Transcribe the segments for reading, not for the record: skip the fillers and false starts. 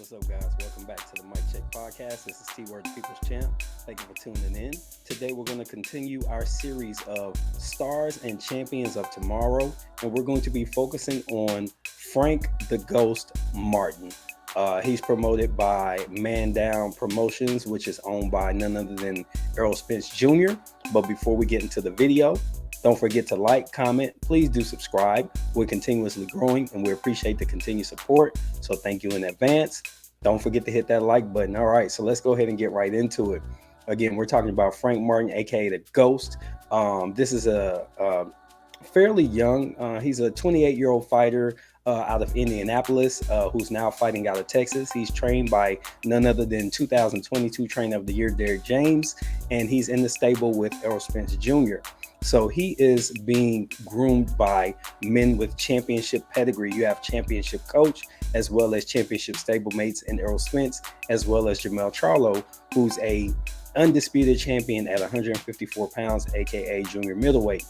What's up, guys? Welcome back to the Mic Check Podcast. This is T Word, the People's Champ. Thank you for tuning in. Today, we're going to continue our series of Stars and Champions of Tomorrow, and we're going to be focusing on Frank the Ghost Martin. He's promoted by Man Down Promotions, which is owned by none other than Errol Spence Jr. But before we get into the video, don't forget to like, comment. Please do subscribe. We're continuously growing and we appreciate the continued support. So thank you in advance. Don't forget to hit that like button. All right, so let's go ahead and get right into it. Again, we're talking about Frank Martin, aka the Ghost. This is a fairly young. He's a 28-year-old fighter out of Indianapolis, who's now fighting out of Texas. He's trained by none other than 2022 Trainer of the Year, Derek James, and he's in the stable with Errol Spence Jr. So he is being groomed by men with championship pedigree. You have championship coach as well as championship stablemates in Errol Spence, as well as Jamel Charlo, who's a undisputed champion at 154 pounds, aka junior middleweight.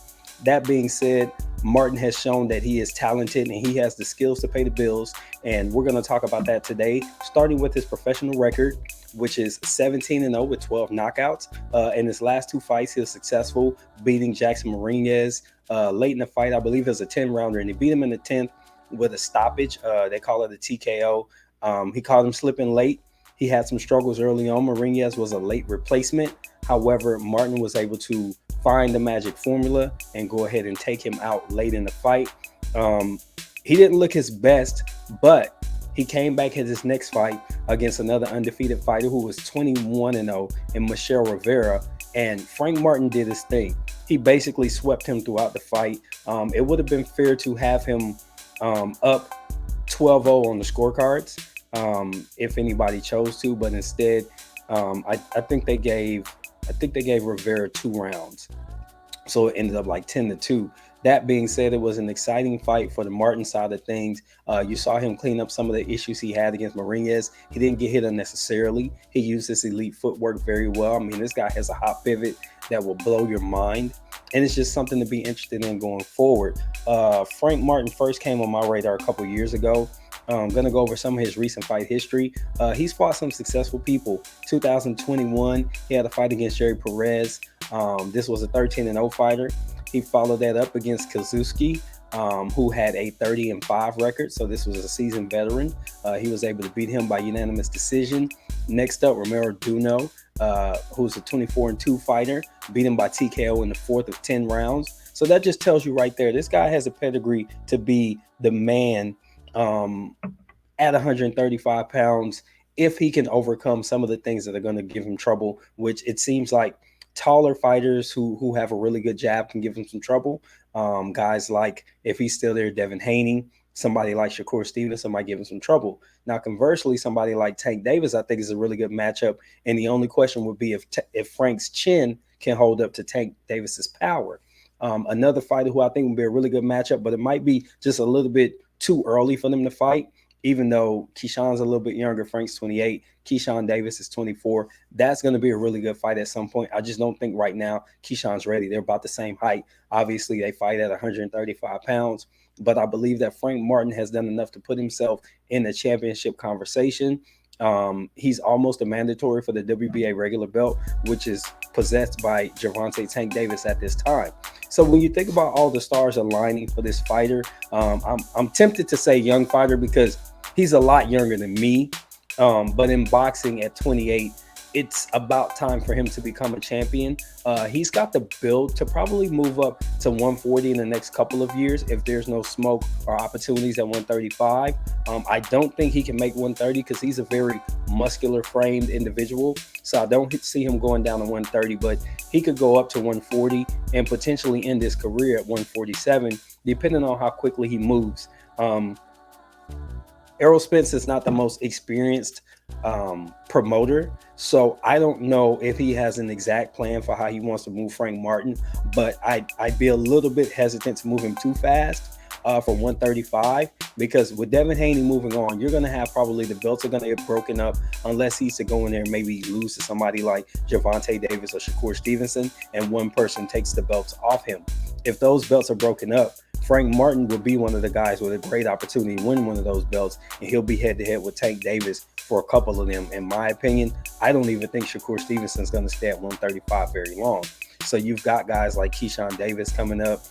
That being said, Martin has shown that he is talented and he has the skills to pay the bills. And we're going to talk about that today, starting with his professional record, which is 17-0 with 12 knockouts. In his last two fights, he was successful, beating Jackson Marinez late in the fight. I believe it was a 10-rounder, and he beat him in the 10th with a stoppage. They call it a TKO. He caught him slipping late. He had some struggles early on. Marinez was a late replacement. However, Martin was able to find the magic formula and go ahead and take him out late in the fight. He didn't look his best, but he came back in his next fight against another undefeated fighter who was 21-0 in Michelle Rivera, and Frank Martin did his thing. He basically swept him throughout the fight. It would have been fair to have him up 12-0 on the scorecards if anybody chose to, but instead, I think they gave Rivera 2 rounds. So it ended up like 10-2. That being said, it was an exciting fight for the Martin side of things. You saw him clean up some of the issues he had against Marinez. He didn't get hit unnecessarily. He used his elite footwork very well. I mean, this guy has a hot pivot that will blow your mind. And it's just something to be interested in going forward. Frank Martin first came on my radar a couple years ago. I'm going to go over some of his recent fight history. He's fought some successful people. 2021, he had a fight against Jerry Perez. This was a 13-0 fighter. He followed that up against Kazuski, who had a 30-5 record. So this was a seasoned veteran. He was able to beat him by unanimous decision. Next up, Romero Duno, who's a 24-2 fighter, beat him by TKO in the 4th of 10 rounds. So that just tells you right there, this guy has a pedigree to be the man at 135 pounds if he can overcome some of the things that are going to give him trouble, which it seems like taller fighters who have a really good jab can give him some trouble. Guys like, if he's still there, Devin Haney, somebody like Shakur Stevenson might give him some trouble. Now, conversely, somebody like Tank Davis, I think, is a really good matchup. And the only question would be if Frank's chin can hold up to Tank Davis's power. Another fighter who I think would be a really good matchup, but it might be just a little bit too early for them to fight, even though Keyshawn's a little bit younger. Frank's 28. Keyshawn Davis is 24. That's going to be a really good fight at some point. I just don't think right now Keyshawn's ready. They're about the same height. Obviously, they fight at 135 pounds. But I believe that Frank Martin has done enough to put himself in the championship conversation. He's almost a mandatory for the WBA regular belt, which is possessed by Gervonta Tank Davis at this time. So when you think about all the stars aligning for this fighter, I'm tempted to say young fighter because he's a lot younger than me. But in boxing at 28, it's about time for him to become a champion. He's got the build to probably move up to 140 in the next couple of years if there's no smoke or opportunities at 135. I don't think he can make 130 because he's a very muscular framed individual. So I don't see him going down to 130, but he could go up to 140 and potentially end his career at 147, depending on how quickly he moves. Errol Spence is not the most experienced promoter, so I don't know if he has an exact plan for how he wants to move Frank Martin, but I'd be a little bit hesitant to move him too fast for 135, because with Devin Haney moving on, you're going to have probably the belts are going to get broken up unless he's to go in there and maybe lose to somebody like Gervonta Davis or Shakur Stevenson, and one person takes the belts off him. If those belts are broken up, Frank Martin will be one of the guys with a great opportunity to win one of those belts, and he'll be head to head with Tank Davis for a couple of them. In my opinion, I don't even think Shakur Stevenson's going to stay at 135 very long. So you've got guys like Keyshawn Davis coming up.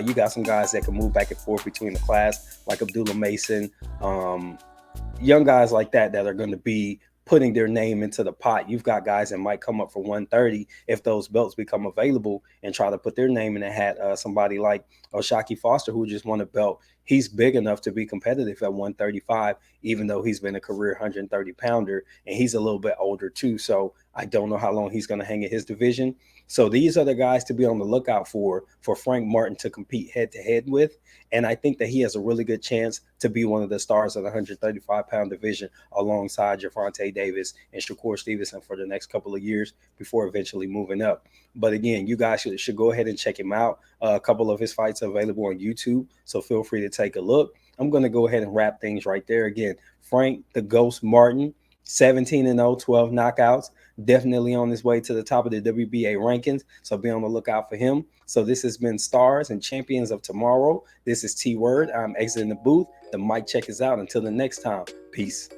You got some guys that can move back and forth between the class, like Abdullah Mason, young guys like that are going to be putting their name into the pot. You've got guys that might come up for 130 if those belts become available and try to put their name in the hat. Somebody like Oshaki Foster, who just won a belt, he's big enough to be competitive at 135, even though he's been a career 130 pounder, and he's a little bit older too. So I don't know how long he's going to hang in his division. So these are the guys to be on the lookout for Frank Martin to compete head to head with. And I think that he has a really good chance to be one of the stars of the 135-pound division alongside Gervonta Davis and Shakur Stevenson for the next couple of years before eventually moving up. But again, you guys should go ahead and check him out. A couple of his fights are available on YouTube, so feel free to take a look. I'm going to go ahead and wrap things right there. Again, Frank the Ghost Martin, 17-0, 12 knockouts. Definitely on his way to the top of the WBA rankings, so be on the lookout for him. So this has been Stars and Champions of Tomorrow. This is T Word. I'm exiting the booth. The mic check is out. Until the next time, peace.